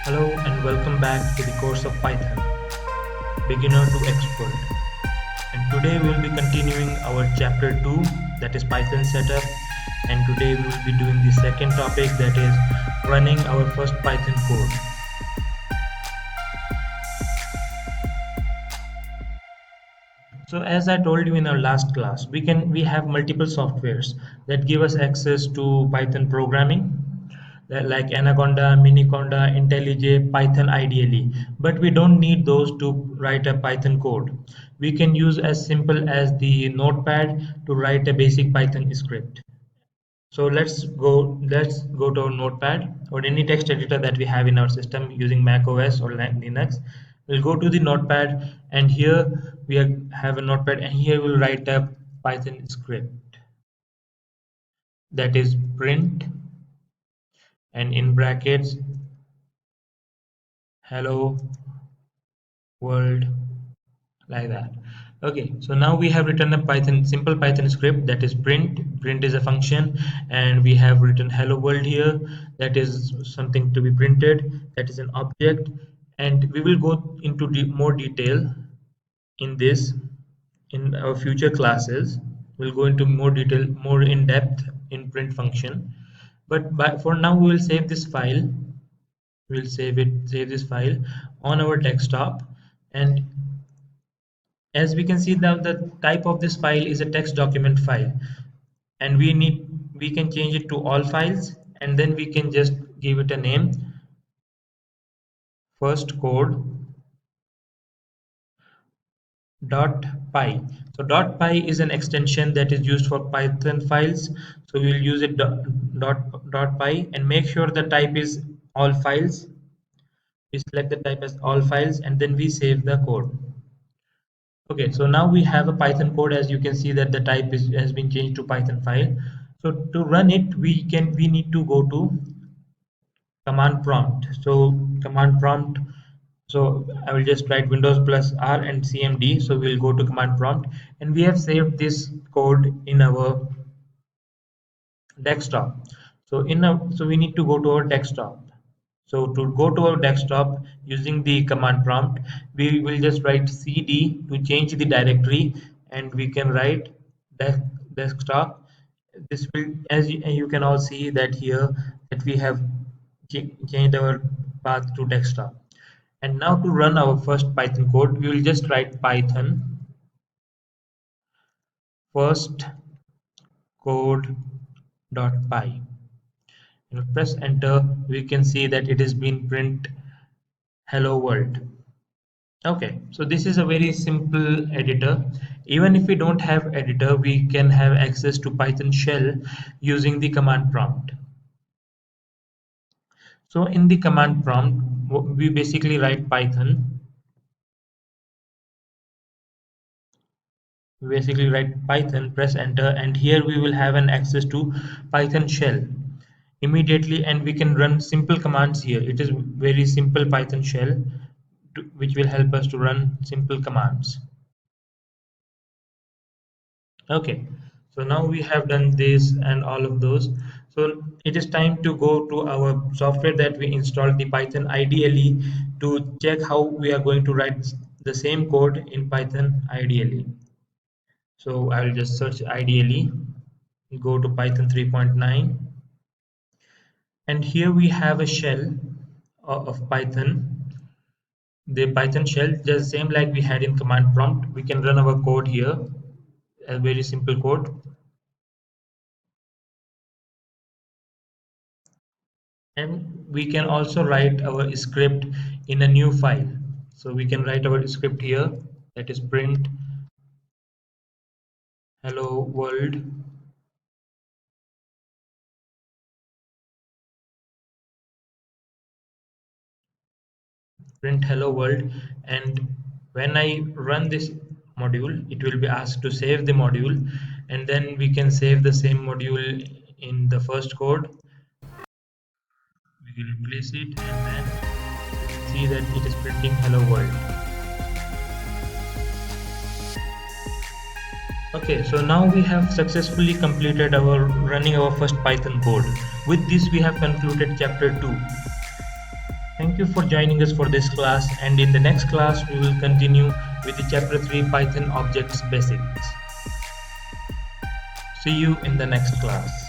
Hello and welcome back to the course of Python, beginner to expert. And today we will be continuing our chapter 2, that is Python setup. And today we will be doing the second topic, that is running our first Python code. So as I told you in our last class, we have multiple softwares that give us access to Python programming, like Anaconda, Miniconda, IntelliJ, Python ideally. But we don't need those to write a Python code. We can use as simple as the Notepad to write a basic Python script. So let's go to our Notepad or any text editor that we have in our system using Mac OS or Linux. We'll go to the Notepad, and here have a Notepad, and here we'll write a Python script, that is print, and in brackets hello world, like that. Okay, so now we have written a simple Python script, that is print is a function, and we have written hello world here, that is something to be printed, that is an object. And we will go into more detail in this in our future classes. We'll go into more detail, more in depth in print function. But for now we will save this file. We'll save this file on our desktop. And as we can see now, the type of this file is a text document file, and we can change it to all files, and then we can just give it a name, first code dot py. So .py is an extension that is used for Python files, so we will use it dot py, and make sure the type is all files. We select the type as all files, and then we save the code. Okay, so now we have a Python code. As you can see that the type has been changed to Python file. So to run it, we need to go to command prompt. So command prompt. So I will just write Windows plus R and CMD. So we'll go to command prompt, and we have saved this code in our desktop. So we need to go to our desktop. So to go to our desktop using the command prompt, we will just write cd to change the directory, and we can write desktop. This will, as you can all see that here, that we have changed our path to desktop. And now to run our first Python code, we will just write Python first code.py. Press enter. We can see that it has been print hello world. Okay, so this is a very simple editor. Even if we don't have editor, we can have access to Python shell using the command prompt. So in the command prompt, we basically write Python. We basically write Python, press enter, and here we will have an access to Python shell immediately, and we can run simple commands here. It is very simple Python shell which will help us to run simple commands. Okay, so now we have done this and all of those. So it is time to go to our software that we installed, the Python IDLE, to check how we are going to write the same code in Python IDLE. So I will just search IDLE, go to Python 3.9, and here we have a shell of Python, the Python shell, just same like we had in command prompt. We can run our code here, a very simple code. And we can also write our script in a new file. So we can write our script here, that is print hello world. Print hello world, and when I run this module, it will be asked to save the module, and then we can save the same module in the first code. We will replace it, and then see that it is printing hello world. Okay, so now we have successfully completed running our first Python code. With this we have concluded chapter 2. Thank you for joining us for this class, and in the next class we will continue with the chapter 3 Python objects basics. See you in the next class.